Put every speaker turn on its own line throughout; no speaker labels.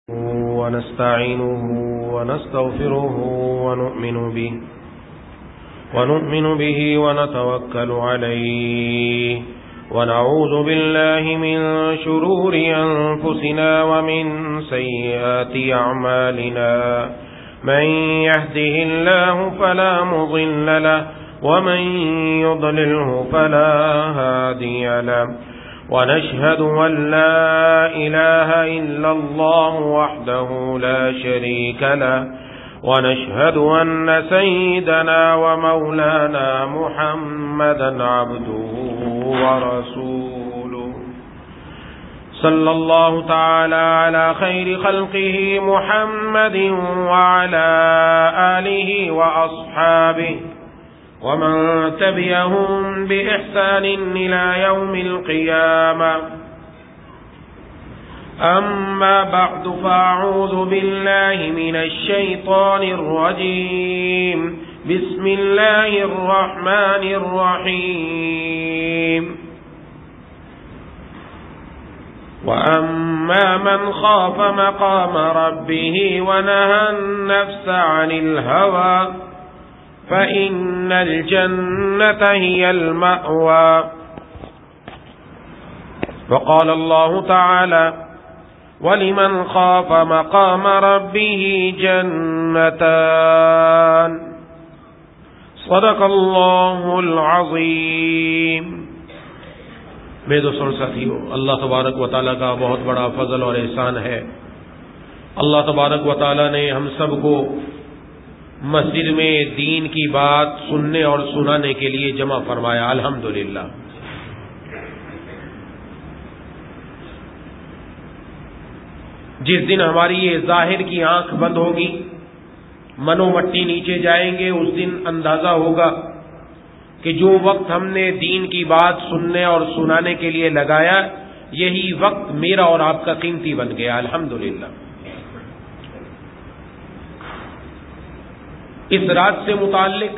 ونستعينه ونستغفره ونؤمن به ونتوكل عليه ونعوذ بالله من شرور أنفسنا ومن سيئات أعمالنا من يهده الله فلا مضل له ومن يضلله فلا هادي له ونشهد أن لا إله إلا الله وحده لا شريك له ونشهد أن سيدنا ومولانا محمدا عبده ورسوله صلى الله تعالى على خير خلقه محمد وعلى آله وأصحابه ومن تبعهم بإحسان إلى يوم القيامة أما بعد فأعوذ بالله من الشيطان الرجيم بسم الله الرحمن الرحيم وأما من خاف مقام ربه ونهى النفس عن الهوى فإن الجنة هي المأوى وقال الله تعالى ولمن خاف مقام ربه جنتان صدق اللہ العظیم۔ میرے دوستوں اور ساتھیو، اللہ تبارک و تعالیٰ کا بہت بڑا فضل اور احسان ہے۔ اللہ تبارک و تعالیٰ نے ہم سب کو مسجد میں دین کی بات سننے اور سنانے کے لیے جمع فرمایا، الحمدللہ۔ جس دن ہماری یہ ظاہر کی آنکھ بند ہوگی، من و مٹی نیچے جائیں گے، اس دن اندازہ ہوگا کہ جو وقت ہم نے دین کی بات سننے اور سنانے کے لیے لگایا، یہی وقت میرا اور آپ کا قیمتی بن گیا، الحمدللہ۔ اس رات سے متعلق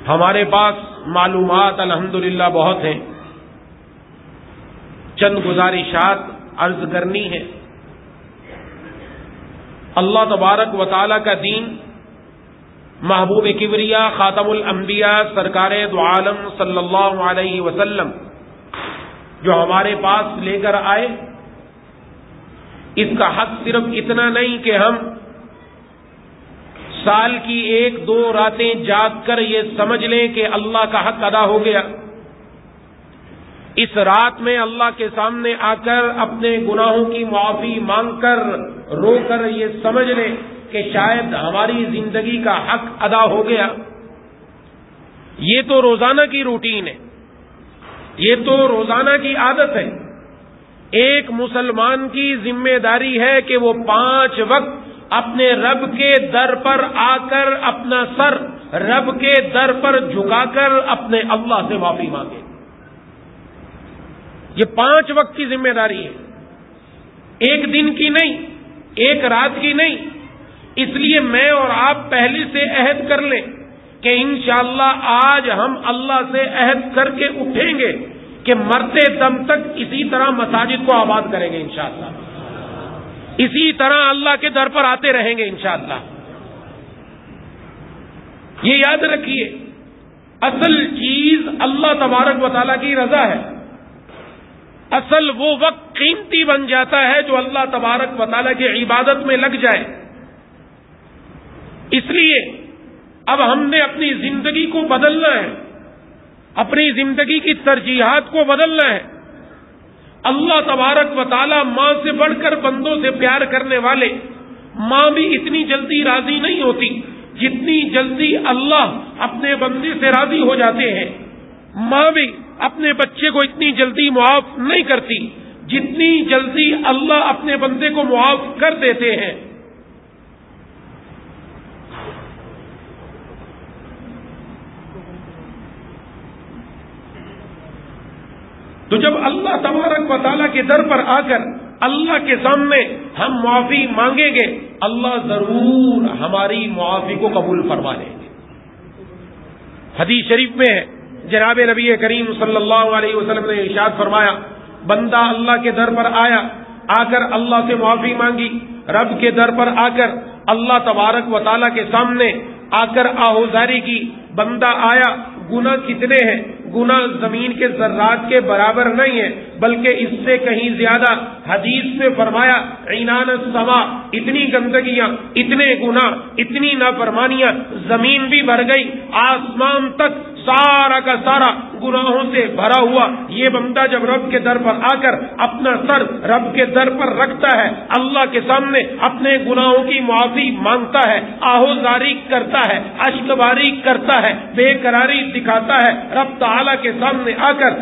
ہمارے پاس معلومات الحمدللہ بہت ہیں، چند گزارشات عرض کرنی ہے۔ اللہ تبارک و تعالی کا دین محبوب کبریا خاتم الانبیاء سرکار دو عالم صلی اللہ علیہ وسلم جو ہمارے پاس لے کر آئے، اس کا حق صرف اتنا نہیں کہ ہم سال کی ایک دو راتیں جاگ کر یہ سمجھ لیں کہ اللہ کا حق ادا ہو گیا۔ اس رات میں اللہ کے سامنے آ کر اپنے گناہوں کی معافی مانگ کر رو کر یہ سمجھ لیں کہ شاید ہماری زندگی کا حق ادا ہو گیا۔ یہ تو روزانہ کی روٹین ہے، یہ تو روزانہ کی عادت ہے۔ ایک مسلمان کی ذمہ داری ہے کہ وہ 5 وقت اپنے رب کے در پر آ کر اپنا سر رب کے در پر جھکا کر اپنے اللہ سے معافی مانگے۔ یہ 5 وقت کی ذمہ داری ہے، ایک دن کی نہیں، ایک رات کی نہیں۔ اس لیے میں اور آپ پہلے سے عہد کر لیں کہ انشاءاللہ آج ہم اللہ سے عہد کر کے اٹھیں گے کہ مرتے دم تک اسی طرح مساجد کو آباد کریں گے انشاءاللہ، اسی طرح اللہ کے در پر آتے رہیں گے انشاءاللہ۔ یہ یاد رکھیے، اصل چیز اللہ تبارک و تعالیٰ کی رضا ہے۔ اصل وہ وقت قیمتی بن جاتا ہے جو اللہ تبارک و تعالیٰ کی عبادت میں لگ جائے۔ اس لیے اب ہم نے اپنی زندگی کو بدلنا ہے، اپنی زندگی کی ترجیحات کو بدلنا ہے۔ اللہ تبارک و تعالی ماں سے بڑھ کر بندوں سے پیار کرنے والے، ماں بھی اتنی جلدی راضی نہیں ہوتی جتنی جلدی اللہ اپنے بندے سے راضی ہو جاتے ہیں۔ ماں بھی اپنے بچے کو اتنی جلدی معاف نہیں کرتی جتنی جلدی اللہ اپنے بندے کو معاف کر دیتے ہیں۔ تو جب اللہ تبارک و تعالیٰ کے در پر آ کر اللہ کے سامنے ہم معافی مانگیں گے، اللہ ضرور ہماری معافی کو قبول فرما لیں گے۔ حدیث شریف میں ہے، جناب نبی کریم صلی اللہ علیہ وسلم نے ارشاد فرمایا، بندہ اللہ کے در پر آیا، آ کر اللہ سے معافی مانگی، رب کے در پر آ کر اللہ تبارک و تعالیٰ کے سامنے آ کر آہوزاری کی، بندہ آیا، گناہ کتنے ہیں؟ گناہ زمین کے ذرات کے برابر نہیں ہے، بلکہ اس سے کہیں زیادہ۔ حدیث میں فرمایا عنان السما، اتنی گندگیاں، اتنے گناہ، اتنی نافرمانیاں، زمین بھی بھر گئی، آسمان تک سارا کا سارا گناہوں سے بھرا ہوا۔ یہ بندہ جب رب کے در پر آ کر اپنا سر رب کے در پر رکھتا ہے، اللہ کے سامنے اپنے گناہوں کی معافی مانگتا ہے، آہوزاری کرتا ہے، اشک باری کرتا ہے، بے قراری دکھاتا ہے، رب تعالیٰ کے سامنے آ کر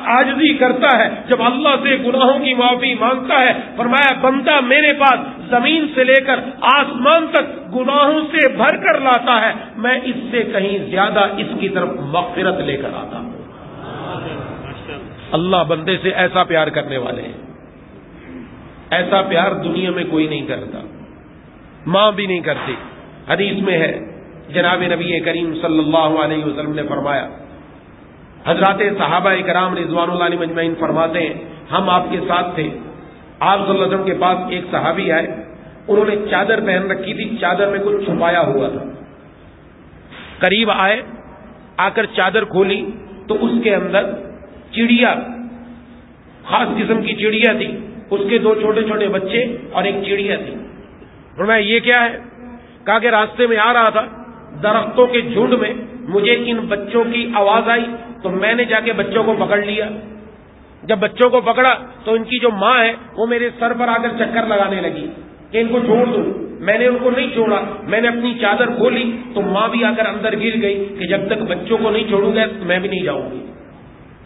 عاجزی کرتا ہے، جب اللہ سے گناہوں کی معافی مانگتا ہے، فرمایا بندہ میرے پاس زمین سے لے کر آسمان تک گناہوں سے بھر کر لاتا ہے، میں اس سے کہیں زیادہ اس کی طرف مغفرت لے کر آتا ہوں۔ اللہ بندے سے ایسا پیار کرنے والے ہیں، ایسا پیار دنیا میں کوئی نہیں کرتا، ماں بھی نہیں کرتی۔ حدیث میں ہے، جناب نبی کریم صلی اللہ علیہ وسلم نے فرمایا، حضرات صحابہ کرام رضوان اللہ علیہم اجمعین فرماتے ہیں، ہم آپ کے ساتھ تھے، آپ صلی اللہ علیہ وسلم کے پاس ایک صحابی آئے، انہوں نے چادر پہن رکھی تھی، چادر میں کچھ چھپایا ہوا تھا۔ قریب آئے، آ کر چادر کھولی تو اس کے اندر چڑیا، خاص قسم کی چڑیا تھی، اس کے دو چھوٹے چھوٹے بچے اور ایک چڑیا تھی۔ فرمایا یہ کیا ہے؟ کہا کہ راستے میں آ رہا تھا، درختوں کے جھنڈ میں مجھے ان بچوں کی آواز آئی تو میں نے جا کے بچوں کو پکڑ لیا۔ جب بچوں کو پکڑا تو ان کی جو ماں ہے وہ میرے سر پر آ کر چکر لگانے لگی کہ ان کو چھوڑ دوں، میں نے ان کو نہیں چھوڑا، میں نے اپنی چادر کھولی تو ماں بھی آ کر اندر گر گئی کہ جب تک بچوں کو نہیں چھوڑوں گا میں بھی نہیں جاؤں گی۔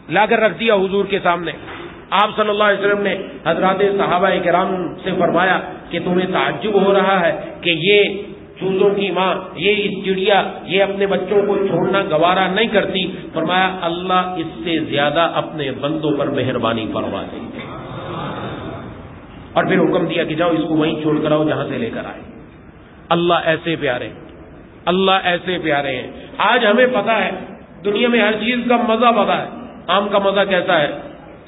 لا کر رکھ دیا حضور کے سامنے۔ آپ صلی اللہ علیہ وسلم نے حضرات صحابہ کرام سے فرمایا کہ تمہیں تعجب ہو رہا ہے کہ یہ چوزوں کی ماں، یہ چڑیا، یہ اپنے بچوں کو چھوڑنا گوارا نہیں کرتی؟ فرمایا اللہ اس سے زیادہ اپنے بندوں پر مہربانی فرما دے گی۔ اور پھر حکم دیا کہ جاؤ اس کو وہیں چھوڑ کر آؤ جہاں سے لے کر آئے۔ اللہ ایسے پیارے، اللہ ایسے پیارے ہیں۔ آج ہمیں پتا ہے، دنیا میں ہر چیز کا مزہ پتا ہے، آم کا مزہ کیسا ہے،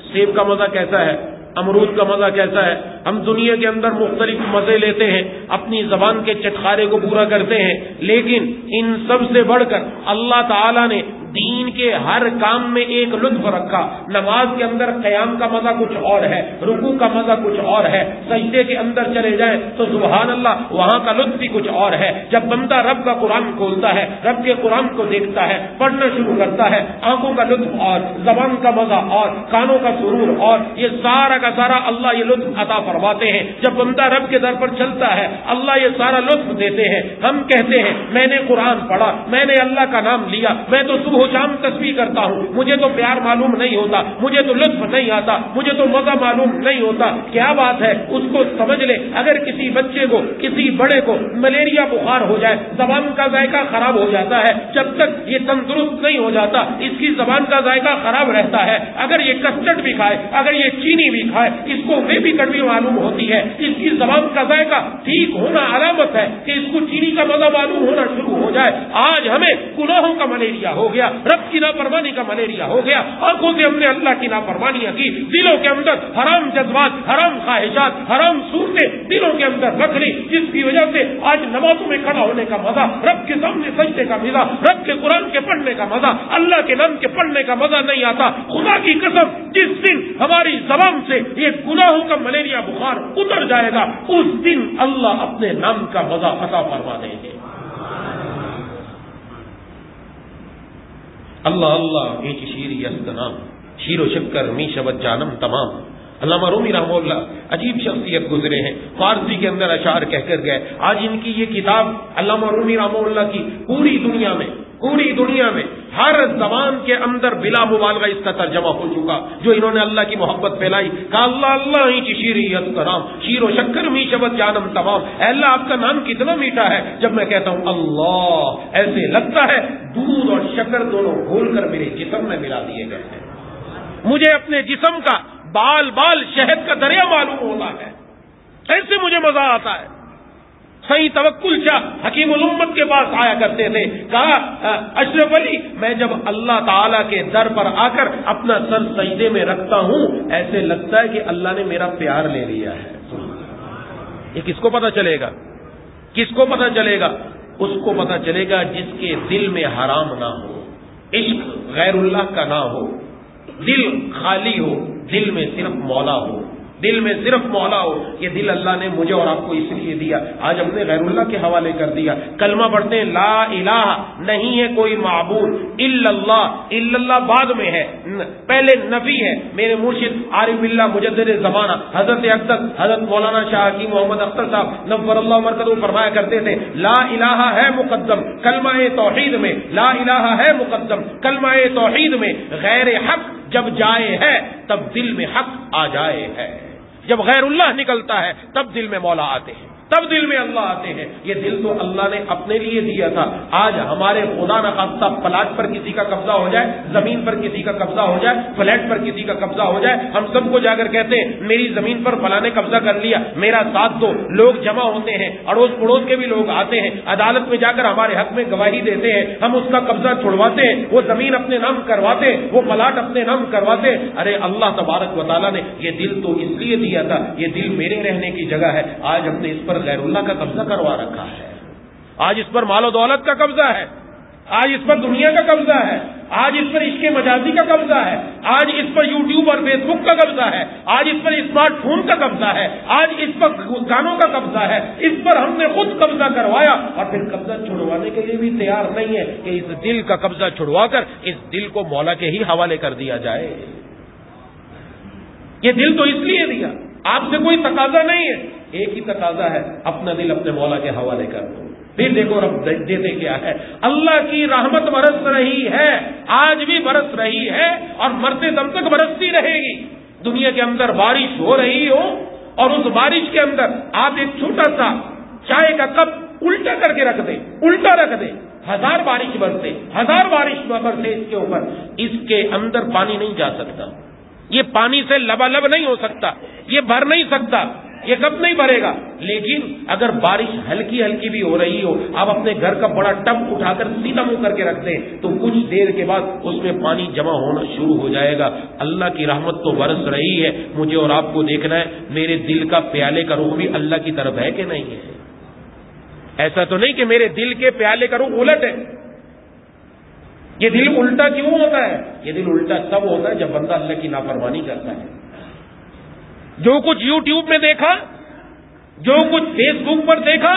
سیب کا مزہ کیسا ہے، امرود کا مزہ کیسا ہے۔ ہم دنیا کے اندر مختلف مزے لیتے ہیں، اپنی زبان کے چٹخارے کو پورا کرتے ہیں، لیکن ان سب سے بڑھ کر اللہ تعالیٰ نے دین کے ہر کام میں ایک لطف رکھا۔ نماز کے اندر قیام کا مزہ کچھ اور ہے، رکوع کا مزہ کچھ اور ہے، سجدے کے اندر چلے جائیں تو سبحان اللہ وہاں کا لطف بھی کچھ اور ہے۔ جب بندہ رب کا قرآن کھولتا ہے، رب کے قرآن کو دیکھتا ہے، پڑھنا شروع کرتا ہے، آنکھوں کا لطف اور، زبان کا مزہ اور، کانوں کا سرور اور، یہ سارا کا سارا اللہ یہ لطف عطا فرماتے ہیں۔ جب بندہ رب کے در پر چلتا ہے اللہ یہ سارا لطف دیتے ہیں۔ ہم کہتے ہیں میں نے قرآن پڑھا، میں نے اللہ کا نام لیا، میں تو صبح شام تسبیح کرتا ہوں، مجھے تو پیار معلوم نہیں ہوتا، مجھے تو لطف نہیں آتا، مجھے تو مزہ معلوم نہیں ہوتا۔ کیا بات ہے؟ اس کو سمجھ لے، اگر کسی بچے کو، کسی بڑے کو ملیریا بخار ہو جائے، زبان کا ذائقہ خراب ہو جاتا ہے، جب تک یہ تندرست نہیں ہو جاتا اس کی زبان کا ذائقہ خراب رہتا ہے۔ اگر یہ کسٹرڈ بھی کھائے، اگر یہ چینی بھی کھائے، اس کو وہ بھی کڑوی معلوم ہوتی ہے، اس کی زبان کا ذائقہ ٹھیک ہونا علامت ہے کہ اس کو چینی کا مزہ معلوم ہونا شروع ہو جائے۔ آج ہمیں گناہوں کا ملیریا ہو گیا، رب کی نافرمانی کا ملیریا ہو گیا، آنکھوں سے ہم نے اللہ کی نافرمانیاں کی، دلوں کے اندر حرام جذبات، حرام خواہشات، حرام صورتیں دلوں کے اندر رکھ لی، جس کی وجہ سے آج نمازوں میں کھڑا ہونے کا مزہ، رب کے سامنے سجدے کا مزہ، رب کے قرآن کے پڑھنے کا مزہ، اللہ کے نام کے پڑھنے کا مزہ نہیں آتا۔ خدا کی قسم جس دن ہماری زبان سے یہ گناہوں کا ملیریا بخار اتر جائے گا اس دن اللہ اپنے نام کا مزہ عطا فرما دیں گے۔ اللہ اللہ ایچ شیر یستنام، شیر و شکر می شبت جانم تمام۔ علامہ رومی رحمہ اللہ عجیب شخصیت گزرے ہیں، فارسی کے اندر اشعار کہہ کر گئے۔ آج ان کی یہ کتاب علامہ رومی رحمہ اللہ کی پوری دنیا میں ہر زبان کے اندر بلا مبالغہ اس کا ترجمہ ہو چکا، جو انہوں نے اللہ کی محبت پھیلائی۔ کہا اللہ اللہ ہی شیریت کرام، شیر و شکر می شبت جانم تمام۔ اے اللہ آپ کا نام کتنا میٹھا ہے، جب میں کہتا ہوں اللہ ایسے لگتا ہے دودھ اور شکر دونوں گھول کر میرے جسم میں ملا دیے گئے ہیں، مجھے اپنے جسم کا بال بال شہد کا دریا معلوم ہوتا ہے، ایسے مجھے مزہ آتا ہے۔ صحیح توکل شاہ حکیم الامت کے پاس آیا کرتے تھے، کہا اشرف علی میں جب اللہ تعالیٰ کے در پر آ کر اپنا سر سجدے میں رکھتا ہوں ایسے لگتا ہے کہ اللہ نے میرا پیار لے لیا ہے۔ یہ کس کو پتا چلے گا؟ کس کو پتا چلے گا؟ اس کو پتا چلے گا جس کے دل میں حرام نہ ہو، عشق غیر اللہ کا نہ ہو، دل خالی ہو، دل میں صرف مولا ہو، دل میں صرف مولا ہو۔ یہ دل اللہ نے مجھے اور آپ کو اس لیے دیا، آج ہم نے غیر اللہ کے حوالے کر دیا۔ کلمہ پڑھتے ہیں لا الہ، نہیں ہے کوئی معبود الا اللہ، الا اللہ بعد میں ہے، پہلے نفی ہے۔ میرے مرشد عارف باللہ مجدد زمانہ حضرت اقدس حضرت مولانا شاہ حکیم محمد اختر صاحب نور اللہ مرکزہ فرمایا کرتے تھے لا الہ ہے مقدم کلمہ توحید میں، لا الہ ہے مقدم کلمہ توحید میں، غیر حق جب جائے ہے تب دل میں حق آ جائے ہے۔ جب غیر اللہ نکلتا ہے تب دل میں مولا آتے ہیں، تب دل میں اللہ آتے ہیں۔ یہ دل تو اللہ نے اپنے لیے دیا تھا۔ آج ہمارے خدا نخواستہ پلاٹ پر کسی کا قبضہ ہو جائے، زمین پر کسی کا قبضہ ہو جائے، فلیٹ پر کسی کا قبضہ ہو جائے، ہم سب کو جا کر کہتے ہیں میری زمین پر فلاں نے قبضہ کر لیا، میرا ساتھ دو۔ لوگ جمع ہوتے ہیں، اڑوس پڑوس کے بھی لوگ آتے ہیں، عدالت میں جا کر ہمارے حق میں گواہی دیتے ہیں، ہم اس کا قبضہ چھڑواتے ہیں، وہ زمین اپنے نام کرواتے ہیں، وہ پلاٹ اپنے نام کرواتے ہیں۔ ارے اللہ تبارک و تعالیٰ نے یہ دل تو اس لیے دیا تھا، یہ دل میرے رہنے کی جگہ ہے۔ آج ہم نے اس پر غیر اللہ کا قبضہ کروا رکھا ہے، آج اس پر مال و دولت کا قبضہ ہے، آج اس پر دنیا کا قبضہ ہے، آج اس پر عشق مجازی کا قبضہ ہے، آج اس پر یوٹیوب اور فیس بک کا قبضہ ہے، آج اس پر اسمارٹ فون کا قبضہ ہے، آج اس پر گانوں کا قبضہ ہے۔ اس پر ہم نے خود قبضہ کروایا اور پھر قبضہ چھڑوانے کے لیے بھی تیار نہیں ہے کہ اس دل کا قبضہ چھڑوا کر اس دل کو مولا کے ہی حوالے کر دیا جائے۔ یہ دل تو اس لیے دیا، آپ سے کوئی تقاضا نہیں ہے، ایک ہی تقاضا ہے اپنا دل اپنے مولا کے حوالے کر دو۔ پھر دیکھو رب دیتے کیا ہے، اللہ کی رحمت برس رہی ہے، آج بھی برس رہی ہے اور مرتے دم تک برستی رہے گی۔ دنیا کے اندر بارش ہو رہی ہو اور اس بارش کے اندر آپ ایک چھوٹا سا چائے کا کپ الٹا کر کے رکھ دیں، الٹا رکھ دیں، ہزار بارش برسے، ہزار بارش برسے اس کے اوپر، اس کے اندر پانی نہیں جا سکتا، یہ پانی سے لبالب نہیں ہو سکتا، یہ بھر نہیں سکتا، یہ کب نہیں بھرے گا۔ لیکن اگر بارش ہلکی ہلکی بھی ہو رہی ہو، آپ اپنے گھر کا بڑا ٹب اٹھا کر سیدھا منہ کر کے رکھ دیں تو کچھ دیر کے بعد اس میں پانی جمع ہونا شروع ہو جائے گا۔ اللہ کی رحمت تو برس رہی ہے، مجھے اور آپ کو دیکھنا ہے میرے دل کا پیالے کا رخ بھی اللہ کی طرف ہے کہ نہیں ہے۔ ایسا تو نہیں کہ میرے دل کے پیالے کا رخ الٹ ہے۔ یہ دل الٹا کیوں ہوتا ہے؟ یہ دل الٹا تب ہوتا ہے جب بندہ اللہ کی نافرمانی کرتا ہے۔ جو کچھ یوٹیوب میں دیکھا، جو کچھ فیس بک پر دیکھا،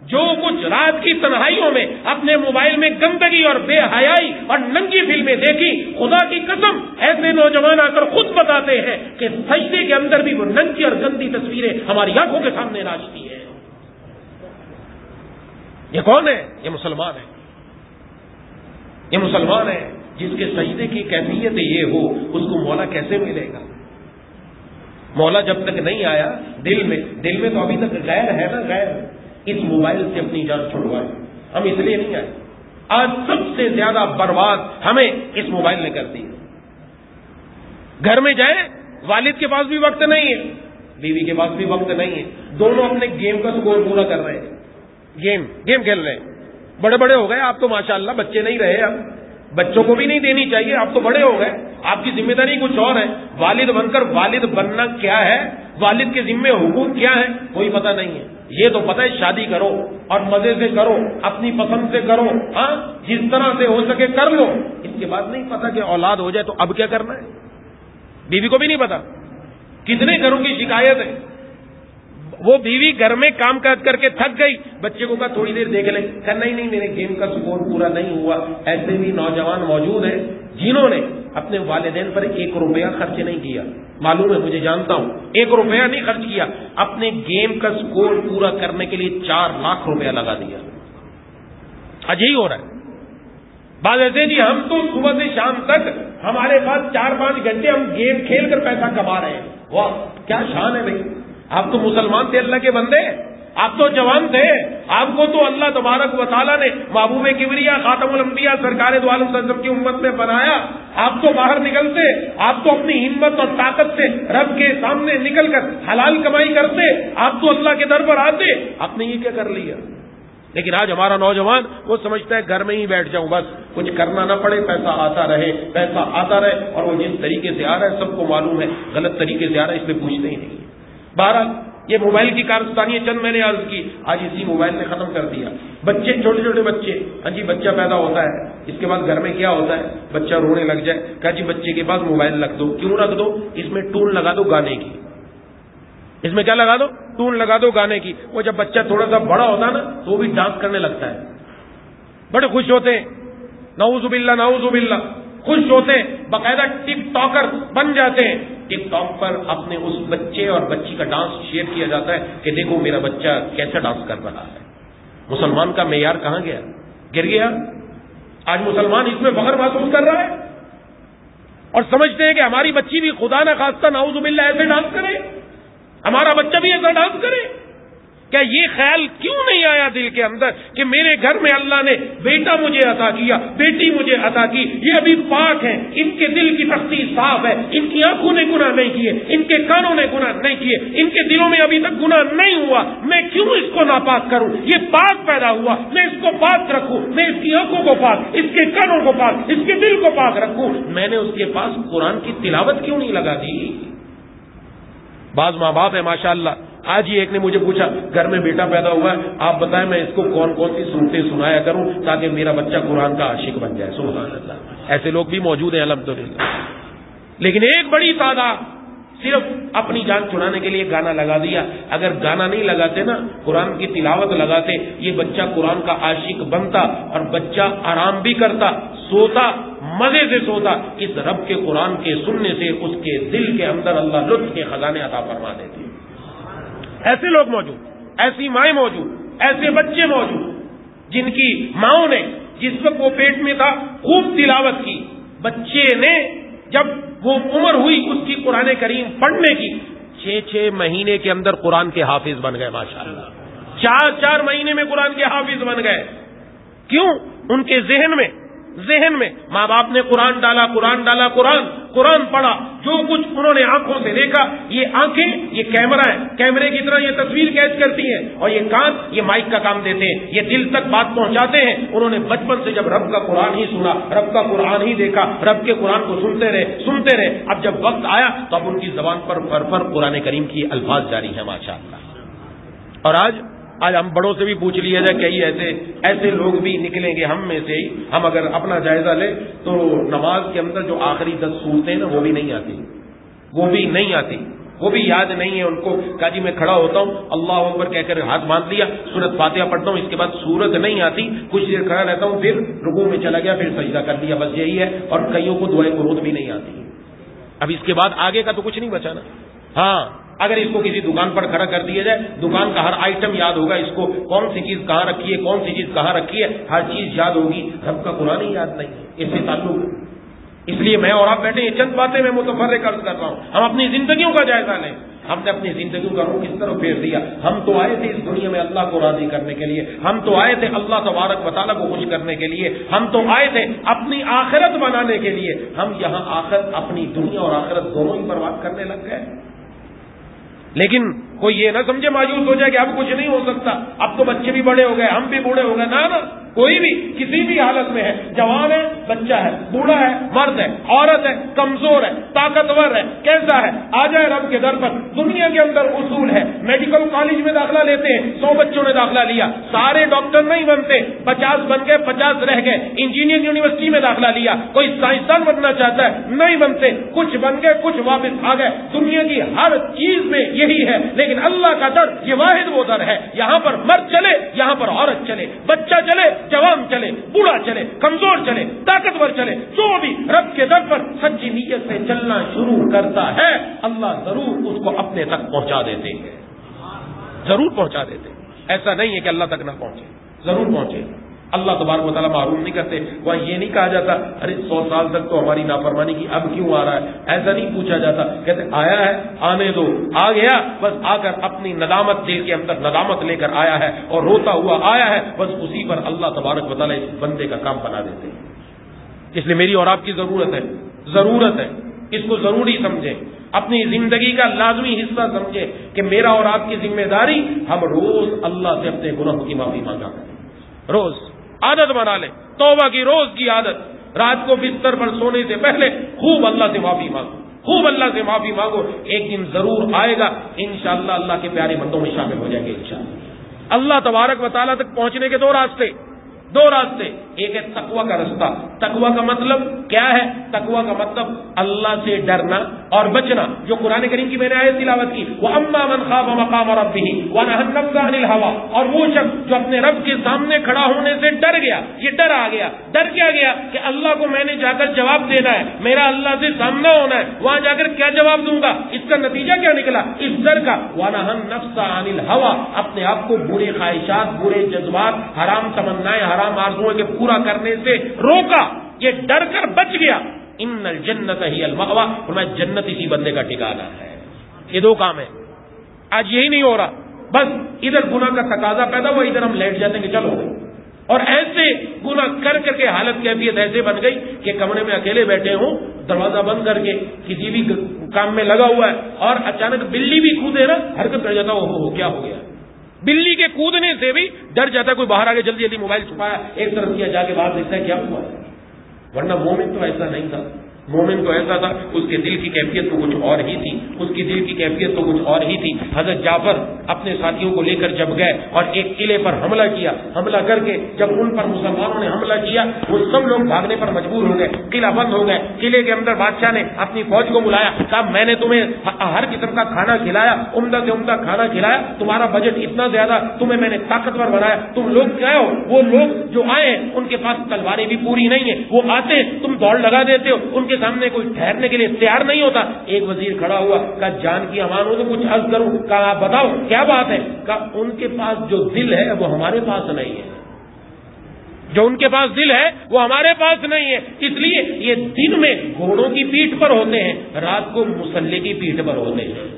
جو کچھ رات کی تنہائیوں میں اپنے موبائل میں گندگی اور بے حیائی اور ننگی فلمیں دیکھی، خدا کی قسم ایسے نوجوان آ کر خود بتاتے ہیں کہ سجدے کے اندر بھی وہ ننگی اور گندی تصویریں ہماری آنکھوں کے سامنے ناچتی ہیں۔ یہ کون ہے؟ یہ مسلمان ہے، یہ مسلمان ہے جس کے سجدے کی کیفیت یہ ہو، اس کو مولا کیسے ملے گا؟ مولا جب تک نہیں آیا دل میں تو ابھی تک غیر ہے نا، غیر۔ اس موبائل سے اپنی جان چھڑوائے، ہم اس لیے نہیں آئے۔ آج سب سے زیادہ برباد ہمیں اس موبائل نے کر دی۔ گھر میں جائیں، والد کے پاس بھی وقت نہیں ہے، بیوی کے پاس بھی وقت نہیں ہے، دونوں اپنے گیم کا سکور پورا کر رہے ہیں، گیم کھیل رہے ہیں۔ بڑے بڑے ہو گئے آپ تو ماشاءاللہ، بچے نہیں رہے اب، بچوں کو بھی نہیں دینی چاہیے، آپ تو بڑے ہو گئے، آپ کی ذمہ داری کچھ اور ہے۔ والد بن کر والد بننا کیا ہے، والد کے ذمے حقوق کیا ہے، کوئی پتہ نہیں ہے۔ یہ تو پتہ ہے شادی کرو اور مزے سے کرو، اپنی پسند سے کرو، ہاں جس طرح سے ہو سکے کر لو۔ اس کے بعد نہیں پتا کہ اولاد ہو جائے تو اب کیا کرنا ہے، بیوی کو بھی نہیں پتا۔ کتنے گھروں کی شکایت ہے، وہ بیوی گھر میں کام کاج کر کے تھک گئی، بچے کو کہا تھوڑی دیر دیکھ لیں، کہا نہیں میرے گیم کا سکور پورا نہیں ہوا۔ ایسے بھی نوجوان موجود ہیں جنہوں نے اپنے والدین پر 1 روپیہ خرچ نہیں کیا، معلوم ہے مجھے، جانتا ہوں، 1 روپیہ نہیں خرچ کیا، اپنے گیم کا سکور پورا کرنے کے لیے 4 لاکھ روپیہ لگا دیا۔ آج یہی ہو رہا ہے۔ بعض ایسے جی ہم تو صبح سے شام تک ہمارے پاس 4-5 گھنٹے ہم گیم کھیل کر پیسہ کما رہے ہیں۔ واہ کیا شان ہے بھائی، آپ تو مسلمان تھے، اللہ کے بندے، آپ تو جوان تھے، آپ کو تو اللہ تبارک و تعالیٰ نے محبوب کبریا خاتم الانبیاء سرکار دو عالم صلی اللہ علیہ وسلم کی امت میں بنایا۔ آپ تو باہر نکلتے, آپ تو اپنی ہمت اور طاقت سے رب کے سامنے نکل کر حلال کمائی کرتے, آپ تو اللہ کے در پر آتے, آپ نے یہ کیا کر لیا؟ لیکن آج ہمارا نوجوان وہ سمجھتا ہے گھر میں ہی بیٹھ جاؤں, بس کچھ کرنا نہ پڑے, پیسہ آتا رہے, پیسہ آتا رہے, اور وہ جس طریقے سے آ رہا ہے سب کو معلوم ہے غلط طریقے سے آ رہا ہے, اس میں پوچھتے ہی نہیں. بہرحال یہ موبائل کی کارستانی چند میں نے عرض کی, آج اسی موبائل نے ختم کر دیا. بچے, چھوٹے چھوٹے بچے, ہاں جی بچہ پیدا ہوتا ہے, اس کے بعد گھر میں کیا ہوتا ہے, بچہ رونے لگ جائے, کہا جی بچے کے پاس موبائل رکھ دو. کیوں رکھ دو؟ اس میں ٹون لگا دو گانے کی. اس میں کیا لگا دو؟ ٹون لگا دو گانے کی. وہ جب بچہ تھوڑا سا بڑا ہوتا ہے نا تو وہ بھی ڈانس کرنے لگتا ہے, بڑے خوش ہوتے ہیں, نعوذ باللہ نعوذ باللہ, خوش ہوتے ہیں, باقاعدہ ٹک ٹاکر بن جاتے ہیں. ٹک ٹاک پر اپنے اس بچے اور بچی کا ڈانس شیئر کیا جاتا ہے کہ دیکھو میرا بچہ کیسا ڈانس کر رہا ہے. مسلمان کا معیار کہاں گیا؟ گر گیا. آج مسلمان اس میں فخر محسوس کر رہا ہے اور سمجھتے ہیں کہ ہماری بچی بھی خدا نہ خواستہ نعوذ باللہ ایسے ڈانس کرے, ہمارا بچہ بھی ایسا ڈانس کرے. کیا یہ خیال کیوں نہیں آیا دل کے اندر کہ میرے گھر میں اللہ نے بیٹا مجھے عطا کیا, بیٹی مجھے عطا کی, یہ ابھی پاک ہیں, ان کے دل کی تختی صاف ہے, ان کی آنکھوں نے گناہ نہیں کیے, ان کے کانوں نے گناہ نہیں کیے, ان کے دلوں میں ابھی تک گناہ نہیں ہوا, میں کیوں اس کو ناپاک کروں؟ یہ پاک پیدا ہوا, میں اس کو پاک رکھوں, میں اس کی آنکھوں کو پاک, اس کے کانوں کو پاک, اس کے دل کو پاک رکھوں. میں نے اس کے پاس قرآن کی تلاوت کیوں نہیں لگا دی؟ بعض ماں باپ ہے ماشاءاللہ, آج ہی ایک نے مجھے پوچھا گھر میں بیٹا پیدا ہوا ہے, آپ بتائیں میں اس کو کون کون سی صورتیں سنایا کروں تاکہ میرا بچہ قرآن کا عاشق بن جائے. سبحان اللہ, ایسے لوگ بھی موجود ہیں الحمدللہ. لیکن ایک بڑی تعداد صرف اپنی جان چھڑانے کے لیے گانا لگا دیا. اگر گانا نہیں لگاتے نا, قرآن کی تلاوت لگاتے, یہ بچہ قرآن کا عاشق بنتا اور بچہ آرام بھی کرتا, سوتا, مزے سے سوتا. اس رب کے قرآن کے سننے سے اس کے دل کے اندر اللہ لطف کے خزانے عطا فرما دیتے. ایسے لوگ موجود, ایسی مائیں موجود, ایسے بچے موجود جن کی ماؤں نے جس وقت وہ پیٹ میں تھا خوب تلاوت کی. بچے نے جب وہ عمر ہوئی اس کی قرآن کریم پڑھنے کی, 6 مہینے کے اندر قرآن کے حافظ بن گئے ماشاءاللہ. 4 مہینے میں قرآن کے حافظ بن گئے. کیوں؟ ان کے ذہن میں ماں باپ نے قرآن ڈالا, قرآن پڑھا, جو کچھ انہوں نے آنکھوں سے دیکھا. یہ آنکھیں یہ کیمرہ ہے, کیمرے کی طرح یہ تصویر کیچ کرتی ہیں, اور یہ کان یہ مائک کا کام دیتے ہیں, یہ دل تک بات پہنچاتے ہیں. انہوں نے بچپن سے جب رب کا قرآن ہی سنا, رب کا قرآن ہی دیکھا, رب کے قرآن کو سنتے رہے. اب جب وقت آیا تو اب ان کی زبان پر فر قرآن کریم کی الفاظ جاری ہیں ماشاءاللہ. اور آج ہم بڑوں سے بھی پوچھ لیا جائے کئی ایسے لوگ بھی نکلیں گے ہم میں سے ہی. ہم اگر اپنا جائزہ لیں تو نماز کے اندر جو آخری 10 صورتیں نا وہ بھی نہیں آتی, وہ بھی یاد نہیں ہے ان کو. کہا جی میں کھڑا ہوتا ہوں, اللہ اکبر کہہ کر ہاتھ باندھ لیا, سورت فاتحہ پڑھتا ہوں, اس کے بعد سورت نہیں آتی, کچھ دیر کھڑا رہتا ہوں, پھر رکوع میں چلا گیا, پھر سجدہ کر دیا, بس یہی ہے. اور کئیوں کو دعائیں قنوت بھی نہیں آتی. اب اس کے بعد آگے کا تو کچھ نہیں بچا نا. ہاں, اگر اس کو کسی دکان پر کھڑا کر دیا جائے, دکان کا ہر آئٹم یاد ہوگا, اس کو کون سی چیز کہاں رکھی ہے, کون سی چیز کہاں رکھی ہے, ہر چیز یاد ہوگی. رب کا قرآن ہی یاد نہیں, اس سے تعلق. اس لیے میں اور آپ بیٹھے یہ چند باتیں میں متفرق عرض کر رہا ہوں. ہم اپنی زندگیوں کا جائزہ لیں, ہم نے اپنی زندگیوں کا رخ کس طرح پھیر دیا. ہم تو آئے تھے اس دنیا میں اللہ کو راضی کرنے کے لیے, ہم تو آئے تھے اللہ تبارک و تعالیٰ کو خوش کرنے کے لیے, ہم تو آئے تھے اپنی آخرت بنانے کے لیے. ہم یہاں آخرت, اپنی دنیا اور آخرت دونوں ہی برباد کرنے لگ گئے. لیکن کوئی یہ نہ سمجھے, مایوس ہو جائے کہ اب کچھ نہیں ہو سکتا, اب تو بچے بھی بڑے ہو گئے, ہم بھی بوڑھے ہو گئے. نہ کوئی بھی کسی بھی حالت میں ہے, جوان ہے, بچہ ہے, بوڑھا ہے, مرد ہے, عورت ہے, کمزور ہے, طاقتور ہے, کیسا ہے, آ جائے رب کے در پر. دنیا کے اندر اصول ہے, میڈیکل کالج میں داخلہ لیتے ہیں, 100 بچوں نے داخلہ لیا, سارے ڈاکٹر نہیں بنتے, 50 بن گئے, 50 رہ گئے. انجینئرنگ یونیورسٹی میں داخلہ لیا, کوئی سائنسدان بننا چاہتا ہے, نہیں بنتے, کچھ بن گئے, کچھ واپس آ گئے. دنیا کی ہر چیز میں یہی ہے. لیکن اللہ کا در یہ واحد وہ در ہے, یہاں پر مرد چلے, یہاں پر عورت چلے, بچہ چلے, جوان چلے, بوڑھا چلے, کمزور چلے, طاقتور چلے, جو بھی رب کے در پر سچی نیت سے چلنا شروع کرتا ہے, اللہ ضرور اس کو اپنے تک پہنچا دیتے ہیں, ضرور پہنچا دیتے. ایسا نہیں ہے کہ اللہ تک نہ پہنچے, ضرور پہنچے. اللہ تبارک و تعالیٰ معروم نہیں کرتے. وہاں یہ نہیں کہا جاتا ارے 100 سال تک تو ہماری نافرمانی کی, اب کیوں آ رہا ہے, ایسا نہیں پوچھا جاتا. کہتے آیا ہے, آنے دو, آ گیا, بس آ کر اپنی ندامت دل کے اندر ندامت لے کر آیا ہے اور روتا ہوا آیا ہے, بس اسی پر اللہ تبارک و تعالیٰ اس بندے کا کام بنا دیتے ہیں. اس لیے میری اور آپ کی ضرورت ہے ضرورت ہے، اس کو ضروری سمجھیں، اپنی زندگی کا لازمی حصہ سمجھیں کہ میرا اور آپ کی ذمہ داری ہم روز اللہ سے اپنے گناہوں کی معافی مانگا کریں، روز عادت بنا لیں، توبہ کی روز کی عادت، رات کو بستر پر سونے سے پہلے خوب اللہ سے معافی مانگو، خوب اللہ سے معافی مانگو، ایک دن ضرور آئے گا انشاءاللہ اللہ کے پیارے بندوں میں شامل ہو جائیں گے انشاءاللہ۔ اللہ تبارک و تعالیٰ تک پہنچنے کے دو راستے، ایک ہے تقوی کا رستہ۔ تقوی کا مطلب کیا ہے؟ تقوی کا مطلب اللہ سے ڈرنا اور بچنا، جو قرآن کریم کی میں نے آیت تلاوت کی، وَأَمَّا مَنْ خَافَ مَقَامَ رَبِّهِ وَنَهَى النَّفْسَ عَنِ الْهَوَىٰ، اور وہ شخص جو اپنے رب کے سامنے کھڑا ہونے سے ڈر گیا، یہ ڈر آ گیا، ڈر کیا گیا کہ اللہ کو میں نے جا کر جواب دینا ہے، میرا اللہ سے سامنا ہونا ہے، وہاں جا کر کیا جواب دوں گا، اس کا نتیجہ کیا نکلا اس ڈر کا، وَنَهَى النَّفْسَ عَنِ الْهَوَىٰ، اپنے آپ کو برے خواہشات، برے جذبات، حرام تمنائیں، حرام آرزوؤں کے پورا کرنے سے روکا، یہ ڈر کر بچ گیا، ان الجنت ہی المأویٰ، فرمایا جنت اسی بندے کا ٹھکانہ ہے۔ یہ دو کام ہے، آج یہی نہیں ہو رہا، بس ادھر گناہ کا تقاضا پیدا ہوا، ادھر ہم لیٹ جاتے ہیں کہ چلو، اور ایسے گناہ کر کر کے حالت کیفیت ایسے بن گئی کہ کمرے میں اکیلے بیٹھے ہوں، دروازہ بند کر کے کسی بھی کام میں لگا ہوا ہے، اور اچانک بلی بھی کودے نا، حرکت کر جاتا ہو کیا ہو گیا، بلی کے کودنے سے بھی ڈر جاتا ہے، کوئی باہر آگے جلدی جلدی موبائل چھپایا، ایک طرف کیا، جا کے باہر دیکھتا ہے کیا ہوا ہے، ورنہ مومن تو ایسا نہیں تھا، مومن تو ایسا تھا، اس کے دل کی کیفیت تو کچھ اور ہی تھی، اس کی دل کی کیفیت تو کچھ اور ہی تھی۔ حضرت جعفر اپنے ساتھیوں کو لے کر جب گئے اور ایک قلعے پر حملہ کیا، حملہ کر کے جب ان پر مسلمانوں نے حملہ کیا، وہ سب لوگ بھاگنے پر مجبور ہو گئے، قلعہ بند ہو گئے، قلعے کے اندر بادشاہ نے اپنی فوج کو بلایا، کہا میں نے تمہیں ہر قسم کا کھانا کھلایا، عمدہ سے عمدہ کھانا کھلایا، تمہارا بجٹ اتنا زیادہ، تمہیں میں نے طاقتور بنایا، تم لوگ کیا ہو، وہ لوگ جو آئے ہیں ان کے پاس تلواریں بھی پوری نہیں ہیں، وہ آتے ہیں تم دوڑ لگا دیتے ہو، ان کے سامنے کوئی ٹھہرنے کے لیے تیار نہیں ہوتا۔ ایک وزیر کھڑا ہوا، کہا جان کی امان ہو تو کچھ عرض کروں، کہا آپ بتاؤ کیا بات ہے، کہا ان کے پاس جو دل ہے وہ ہمارے پاس نہیں ہے، جو ان کے پاس دل ہے وہ ہمارے پاس نہیں ہے، اس لیے یہ دن میں گھوڑوں کی پیٹھ پر ہوتے ہیں، رات کو مسلح کی پیٹھ پر ہوتے ہیں،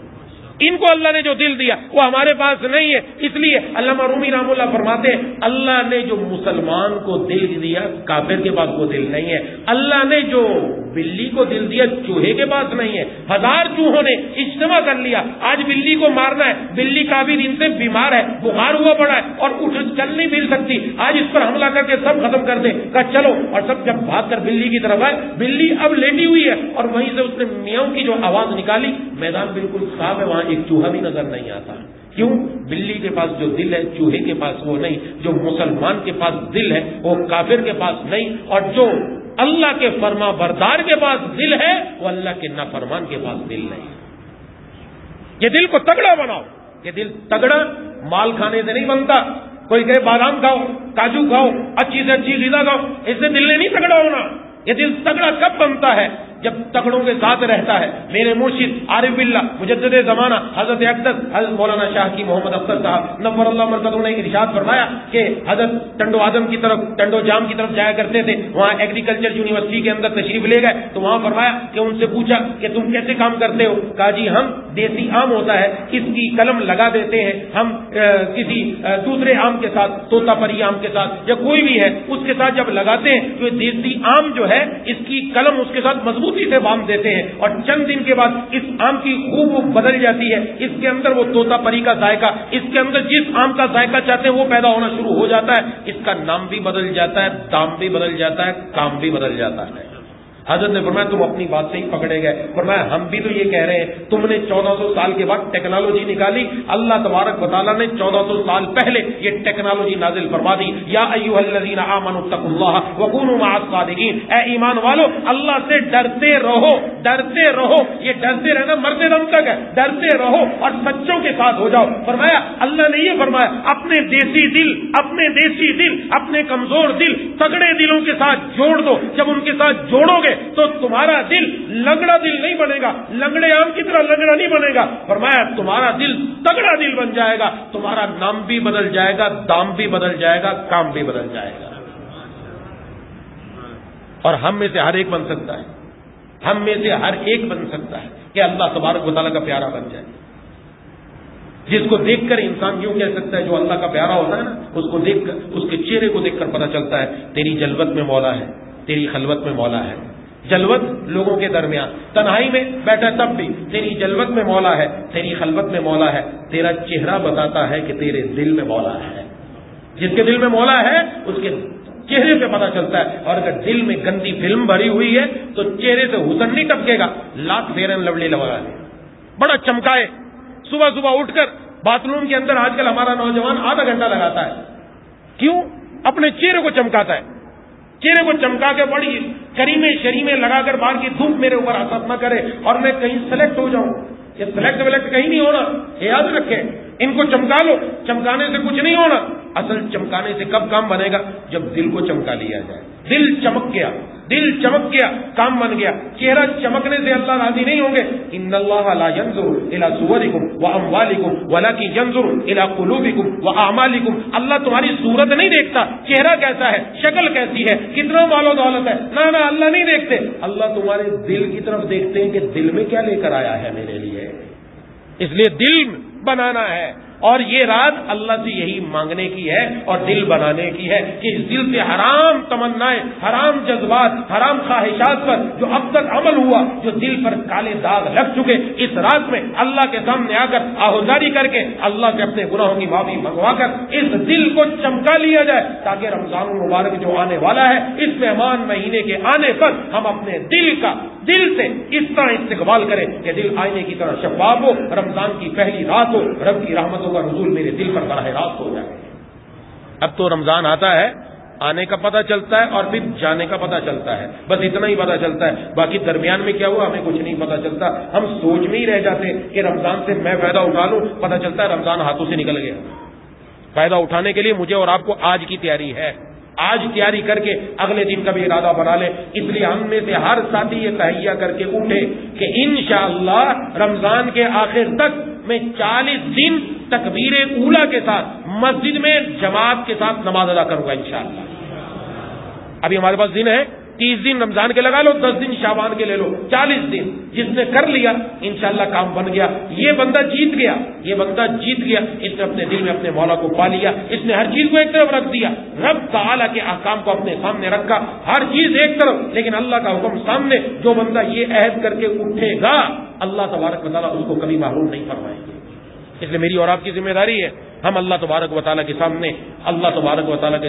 ان کو اللہ نے جو دل دیا وہ ہمارے پاس نہیں ہے۔ اس لیے علامہ رومی رحمہ اللہ فرماتے ہیں اللہ نے جو مسلمان کو دل دیا کافر کے پاس وہ دل نہیں ہے، اللہ نے جو بلی کو دل دیا چوہے کے پاس نہیں ہے۔ 1000 چوہوں نے اجتماع کر لیا آج بلی کو مارنا ہے، بلی کافی دن سے بیمار ہے، بخار ہوا پڑا ہے اور چل نہیں مل سکتی، آج اس پر حملہ کر کے سب ختم کر دیں، کہا چلو، اور سب جب بھاگ کر بلی کی طرف آئے، بلی اب لیٹی ہوئی ہے اور وہیں سے اس نے میاؤں کی جو آواز نکالی، میدان بالکل صاف ہے، وہاں ایک چوہا بھی نظر نہیں آتا۔ کیوں؟ بلی کے پاس جو دل ہے چوہے کے پاس وہ نہیں، جو مسلمان کے پاس دل ہے وہ کافر کے پاس نہیں، اور جو اللہ کے فرما بردار کے پاس دل ہے وہ اللہ کے نافرمان کے پاس دل نہیں۔ یہ دل کو تگڑا بناؤ، یہ دل تگڑا مال کھانے سے نہیں بنتا، کوئی کہے بادام کھاؤ، کاجو کھاؤ، اچھی سے اچھی غذا کھاؤ، اس سے دل نے نہیں تگڑا ہونا۔ یہ دل تگڑا کب بنتا ہے؟ جب تکڑوں کے ساتھ رہتا ہے۔ میرے مرشد عارف باللہ مجدد زمانہ حضرت اقدس حضرت مولانا شاہ کی محمد اختر صاحب نور اللہ مرکزوں نے ارشاد فرمایا کہ حضرت ٹنڈو آدم کی طرف، ٹنڈو جام کی طرف جایا کرتے تھے، وہاں ایگریکلچر یونیورسٹی کے اندر تشریف لے گئے تو وہاں فرمایا کہ ان سے پوچھا کہ تم کیسے کام کرتے ہو؟ کہا جی ہم دیسی آم ہوتا ہے اس کی قلم لگا دیتے ہیں، ہم کسی دوسرے آم کے ساتھ، طوطا پری آم کے ساتھ یا کوئی بھی ہے اس کے ساتھ جب لگاتے ہیں تو یہ دیسی آم جو ہے اس کی قلم اس کے ساتھ مضبوطی سے باندھ دیتے ہیں اور چند دن کے بعد اس آم کی خوب بدل جاتی ہے، اس کے اندر وہ طوطا پری کا ذائقہ، اس کے اندر جس آم کا ذائقہ چاہتے ہیں وہ پیدا ہونا شروع ہو جاتا ہے، اس کا نام بھی بدل جاتا ہے، دام بھی بدل جاتا ہے، کام بھی بدل جاتا ہے۔ حضرت نے فرمایا تم اپنی بات سے ہی پکڑے گئے، فرمایا ہم بھی تو یہ کہہ رہے ہیں، تم نے 1400 سال کے بعد ٹیکنالوجی نکالی، اللہ تبارک و تعالیٰ نے 1400 سال پہلے یہ ٹیکنالوجی نازل فرما دی، یا ایھا الذین آمنوا اتقوا اللہ وکونوا مع الصادقین، اے ایمان والو اللہ سے ڈرتے رہو، ڈرتے رہو، یہ ڈرتے رہنا مرتے دم تک ہے، ڈرتے رہو اور سچوں کے ساتھ ہو جاؤ۔ فرمایا اللہ نے یہ فرمایا اپنے دیسی دل، اپنے دیسی دل، اپنے کمزور دل تگڑے دلوں کے ساتھ جوڑ دو، جب ان کے ساتھ جوڑو گے تو تمہارا دل لنگڑا دل نہیں بنے گا، لنگڑے آم کی طرح لنگڑا نہیں بنے گا، فرمایا تمہارا دل تگڑا دل بن جائے گا، تمہارا نام بھی بدل جائے گا، دام بھی بدل جائے گا، کام بھی بدل جائے گا۔ اور ہم میں سے ہر ایک بن سکتا ہے، ہم میں سے ہر ایک بن سکتا ہے کہ اللہ تبارک و تعالیٰ کا پیارا بن جائے، جس کو دیکھ کر انسان کیوں کہہ سکتا ہے جو اللہ کا پیارا ہوتا ہے نا، اس کو دیکھ کر، اس کے چہرے کو دیکھ کر پتہ چلتا ہے تیری جلوت میں مولا ہے، تیری خلوت میں مولا ہے، جلوت لوگوں کے درمیان، تنہائی میں بیٹھا تب بھی تیری جلوت میں مولا ہے، تیری خلوت میں مولا ہے. تیرا چہرہ بتاتا ہے کہ تیرے دل میں مولا ہے. جس کے دل میں مولا ہے اس کے چہرے پہ پتہ چلتا ہے. اور اگر دل میں گندی فلم بھری ہوئی ہے تو چہرے سے حسن نہیں ٹپکے گا. لاکھ فیئر اینڈ لولی لگا لے، بڑا چمکائے، صبح صبح اٹھ کر باتھ روم کے اندر آج کل ہمارا نوجوان آدھا گھنٹہ لگاتا ہے. کیوں؟ اپنے چہرے کو چمکاتا ہے. چہرے کو چمکا کے بڑی کریمے شریمے لگا کر باہر کی دھوپ میرے اوپر اثر نہ کرے اور میں کہیں سلیکٹ ہو جاؤں. یہ سلیکٹ ولیکٹ کہیں نہیں ہونا، یاد رکھیں. ان کو چمکا لو، چمکانے سے کچھ نہیں ہونا. اصل چمکانے سے کب کام بنے گا؟ جب دل کو چمکا لیا جائے. دل چمک گیا، دل چمک گیا، کام بن گیا. چہرہ چمکنے سے اللہ راضی نہیں ہوں گے. ان اللہ لا ينظر الى صورکم واموالکم ولکن ينظر الى قلوبکم واعمالکم. اللہ تمہاری صورت نہیں دیکھتا، چہرہ کیسا ہے، شکل کیسی ہے، کتنا مال و دولت ہے. نہ اللہ نہیں دیکھتے. اللہ تمہارے دل کی طرف دیکھتے ہیں کہ دل میں کیا لے کر آیا ہے میرے لیے. اس لیے دل بنانا ہے. اور یہ رات اللہ سے یہی مانگنے کی ہے اور دل بنانے کی ہے کہ اس دل سے حرام تمنائیں، حرام جذبات، حرام خواہشات پر جو اب تک عمل ہوا، جو دل پر کالے داغ لگ چکے، اس رات میں اللہ کے سامنے آ کر آہوزاری کر کے اللہ سے اپنے گناہوں کی معافی منگوا کر اس دل کو چمکا لیا جائے تاکہ رمضان المبارک جو آنے والا ہے، اس مہمان مہینے کے آنے پر ہم اپنے دل سے اس طرح استقبال کریں کہ دل آئینے کی طرح شفاف ہو. رمضان کی پہلی رات ہو، رب کی رحمتوں کا نزول میرے دل پر براہ راست ہو جائے. اب تو رمضان آتا ہے، آنے کا پتہ چلتا ہے اور پھر جانے کا پتہ چلتا ہے. بس اتنا ہی پتہ چلتا ہے، باقی درمیان میں کیا ہوا ہمیں کچھ نہیں پتہ چلتا. ہم سوچ میں ہی رہ جاتے کہ رمضان سے میں فائدہ اٹھا لوں. پتہ چلتا ہے رمضان ہاتھوں سے نکل گیا. فائدہ اٹھانے کے لیے مجھے اور آپ کو آج کی تیاری ہے. آج تیاری کر کے اگلے دن کا بھی ارادہ بنا لیں. اس لیے ہم میں سے ہر ساتھی یہ تہیہ کر کے اٹھے کہ انشاءاللہ رمضان کے آخر تک میں 40 دن تکبیر اولا کے ساتھ مسجد میں جماعت کے ساتھ نماز ادا کروں گا انشاءاللہ. ابھی ہمارے پاس دن ہے 30 دن رمضان کے لگا لو، 10 دن شعبان کے لے لو، 40 دن. جس نے کر لیا انشاءاللہ کام بن گیا. یہ بندہ جیت گیا، یہ بندہ جیت گیا. اس نے اپنے دل میں اپنے مولا کو پا لیا. اس نے ہر چیز کو ایک طرف رکھ دیا، رب تعالیٰ کے احکام کو اپنے سامنے رکھا. ہر چیز ایک طرف لیکن اللہ کا حکم سامنے. جو بندہ یہ عہد کر کے اٹھے گا اللہ تبارک و تعالیٰ اس کو کبھی محروم نہیں فرمائیں گے. اس لیے میری اور آپ کی ذمہ داری ہے ہم اللہ تبارک و تعالیٰ کے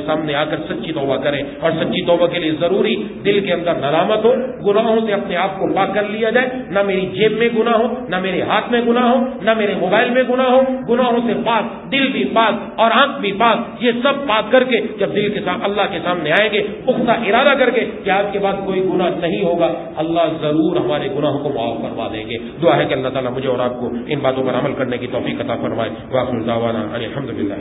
سامنے آ کر سچی توبہ کریں. اور سچی توبہ کے لیے ضروری دل کے اندر ندامت ہو، گناہوں سے اپنے آپ کو پاک کر لیا جائے. نہ میری جیب میں گناہ ہو، نہ میرے ہاتھ میں گناہ ہو، نہ میرے موبائل میں گناہ ہو. گناہوں سے پاک، دل بھی پاک اور آنکھ بھی پاک. یہ سب پاک کر کے جب دل کے ساتھ اللہ کے سامنے آئیں گے پختہ ارادہ کر کے کہ آج کے بعد کوئی گناہ نہیں ہوگا، اللہ ضرور ہمارے گناہوں کو معاف کروا دیں گے. دعا ہے کہ اللہ تعالیٰ مجھے اور آپ کو ان باتوں پر عمل کرنے کی توفیق عطا فرمائے. واخر دعوانا الحمدللہ.